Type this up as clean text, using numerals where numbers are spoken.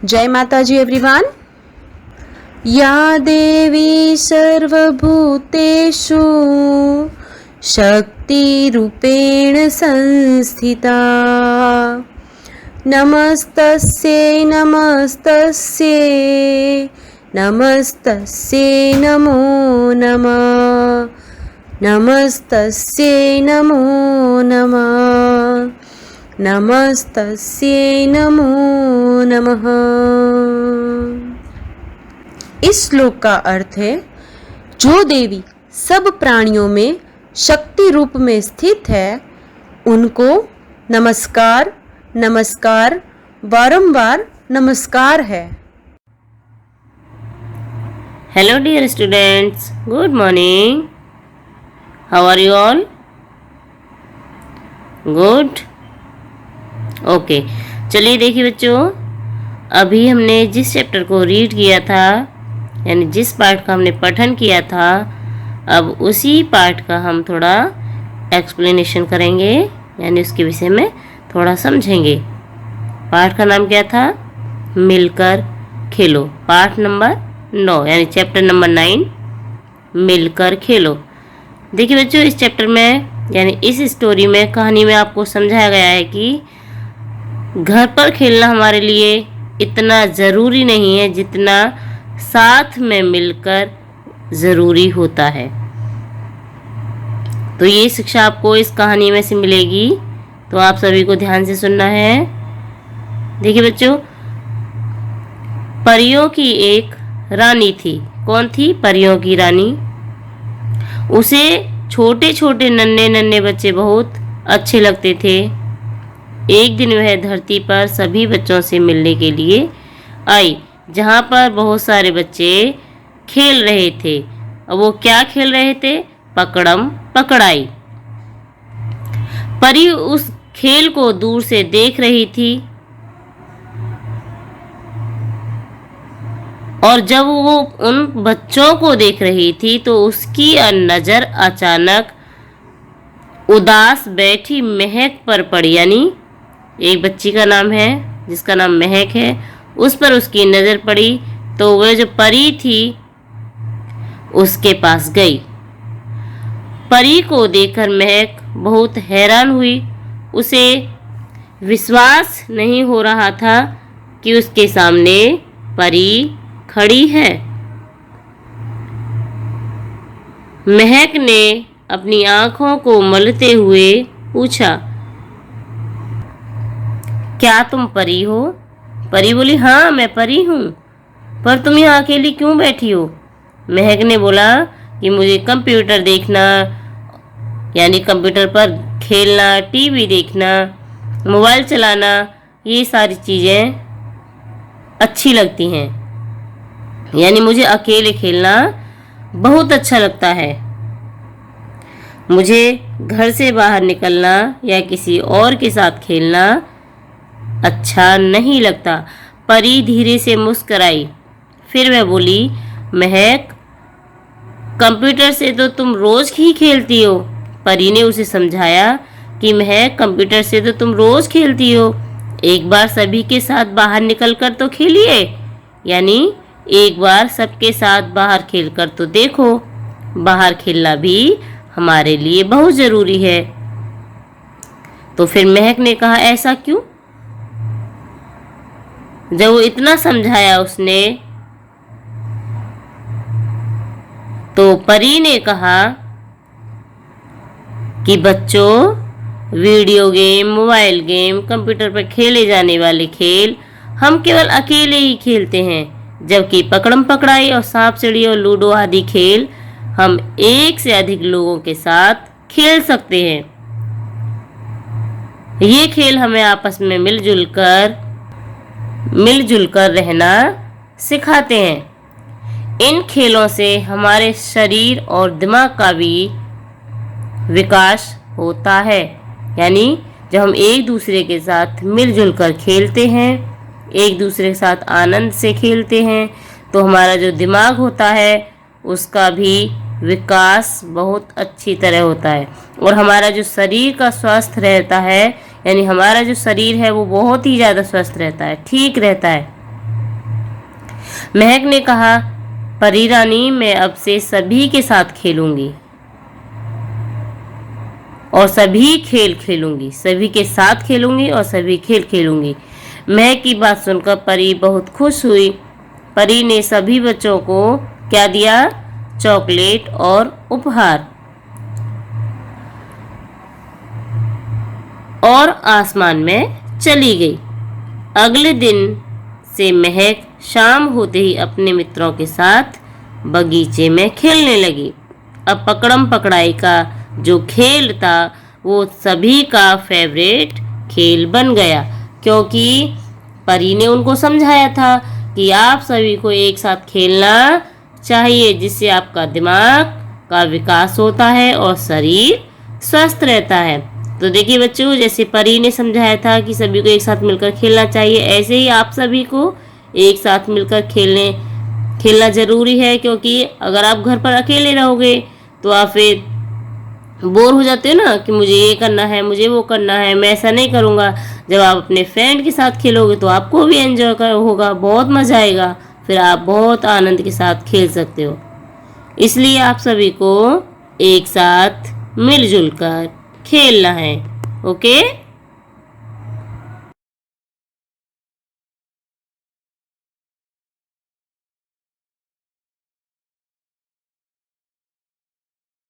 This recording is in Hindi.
जय माता जी एवरीवन। या देवी सर्वभूतेषु शक्तिरूपेण संस्थिता नमस्तस्यै नमस्तस्यै नमस्तस्यै नमो नमः नमस्तस्यै नमो नमः नमस्तस्यै नमो नमः। इस श्लोक का अर्थ है, जो देवी सब प्राणियों में शक्ति रूप में स्थित है उनको नमस्कार नमस्कार बारंबार नमस्कार है। Hello dear students, good morning. How are you all? Good, okay. चलिए देखिए बच्चों, अभी हमने जिस चैप्टर को रीड किया था, यानी जिस पार्ट का हमने पठन किया था, अब उसी पार्ट का हम थोड़ा एक्सप्लेनेशन करेंगे, यानी उसके विषय में थोड़ा समझेंगे। पाठ का नाम क्या था? मिलकर खेलो। पाठ नंबर 9 यानी चैप्टर नंबर 9, मिलकर खेलो। देखिए बच्चों, इस चैप्टर में यानी इस स्टोरी में, कहानी में आपको समझाया गया है कि घर पर खेलना हमारे लिए इतना ज़रूरी नहीं है जितना साथ में मिलकर ज़रूरी होता है। तो ये शिक्षा आपको इस कहानी में से मिलेगी, तो आप सभी को ध्यान से सुनना है। देखिए बच्चों, परियों की एक रानी थी। कौन थी? परियों की रानी। उसे छोटे छोटे नन्हे नन्हे बच्चे बहुत अच्छे लगते थे। एक दिन वह धरती पर सभी बच्चों से मिलने के लिए आई, जहाँ पर बहुत सारे बच्चे खेल रहे थे। अब वो क्या खेल रहे थे? पकड़म पकड़ाई। परी उस खेल को दूर से देख रही थी, और जब वो उन बच्चों को देख रही थी तो उसकी नज़र अचानक उदास बैठी महक पर पड़ी। यानी एक बच्ची का नाम है जिसका नाम महक है, उस पर उसकी नज़र पड़ी, तो वह जो परी थी उसके पास गई। परी को देखकर महक बहुत हैरान हुई। उसे विश्वास नहीं हो रहा था कि उसके सामने परी खड़ी है। महक ने अपनी आंखों को मलते हुए पूछा, क्या तुम परी हो? परी बोली, हाँ मैं परी हूँ, पर तुम यहाँ अकेली क्यों बैठी हो? महक ने बोला कि मुझे कंप्यूटर देखना, यानी कंप्यूटर पर खेलना, टीवी देखना, मोबाइल चलाना, ये सारी चीज़ें अच्छी लगती हैं। यानी मुझे अकेले खेलना बहुत अच्छा लगता है। मुझे घर से बाहर निकलना या किसी और के साथ खेलना अच्छा नहीं लगता। परी धीरे से मुस्कुराई। फिर वह बोली, महक, कंप्यूटर से तो तुम रोज ही खेलती हो। परी ने उसे समझाया कि महक, कंप्यूटर से तो तुम रोज खेलती हो, एक बार सभी के साथ बाहर निकल कर तो खेलिए, यानी एक बार सबके साथ बाहर खेल कर तो देखो। बाहर खेलना भी हमारे लिए बहुत ज़रूरी है। तो फिर महक ने कहा, ऐसा क्यों? जब वो इतना समझाया उसने, तो परी ने कहा कि बच्चों, video game, mobile game, computer पर खेले जाने वाले खेल हम केवल अकेले ही खेलते हैं, जबकि पकड़म पकड़ाई और सांप सीढ़ी और लूडो आदि खेल हम एक से अधिक लोगों के साथ खेल सकते हैं। ये खेल हमें आपस में मिलजुल कर रहना सिखाते हैं। इन खेलों से हमारे शरीर और दिमाग का भी विकास होता है। यानी जब हम एक दूसरे के साथ मिलजुल कर खेलते हैं, एक दूसरे के साथ आनंद से खेलते हैं, तो हमारा जो दिमाग होता है उसका भी विकास बहुत अच्छी तरह होता है, और हमारा जो शरीर का स्वस्थ रहता है, यानी हमारा जो शरीर है वो बहुत ही ज़्यादा स्वस्थ रहता है, ठीक रहता है। महक ने कहा, परी रानी, मैं अब से सभी के साथ खेलूंगी और सभी खेल खेलूंगी, सभी के साथ खेलूंगी और सभी खेल खेलूंगी। महक की बात सुनकर परी बहुत खुश हुई। परी ने सभी बच्चों को क्या दिया? चॉकलेट और उपहार। और आसमान में चली गई। अगले दिन से महक शाम होते ही अपने मित्रों के साथ बगीचे में खेलने लगी। अब पकड़म पकड़ाई का जो खेल था वो सभी का फेवरेट खेल बन गया, क्योंकि परी ने उनको समझाया था कि आप सभी को एक साथ खेलना चाहिए, जिससे आपका दिमाग का विकास होता है और शरीर स्वस्थ रहता है। तो देखिए बच्चों, जैसे परी ने समझाया था कि सभी को एक साथ मिलकर खेलना चाहिए, ऐसे ही आप सभी को एक साथ मिलकर खेलना ज़रूरी है, क्योंकि अगर आप घर पर अकेले रहोगे तो आप फिर बोर हो जाते हो ना कि मुझे ये करना है, मुझे वो करना है, मैं ऐसा नहीं करूँगा। जब आप अपने फ्रेंड के साथ खेलोगे तो आपको भी एंजॉय होगा, बहुत मज़ा आएगा, फिर आप बहुत आनंद के साथ खेल सकते हो। इसलिए आप सभी को एक साथ मिलजुल कर खेलना है। ओके।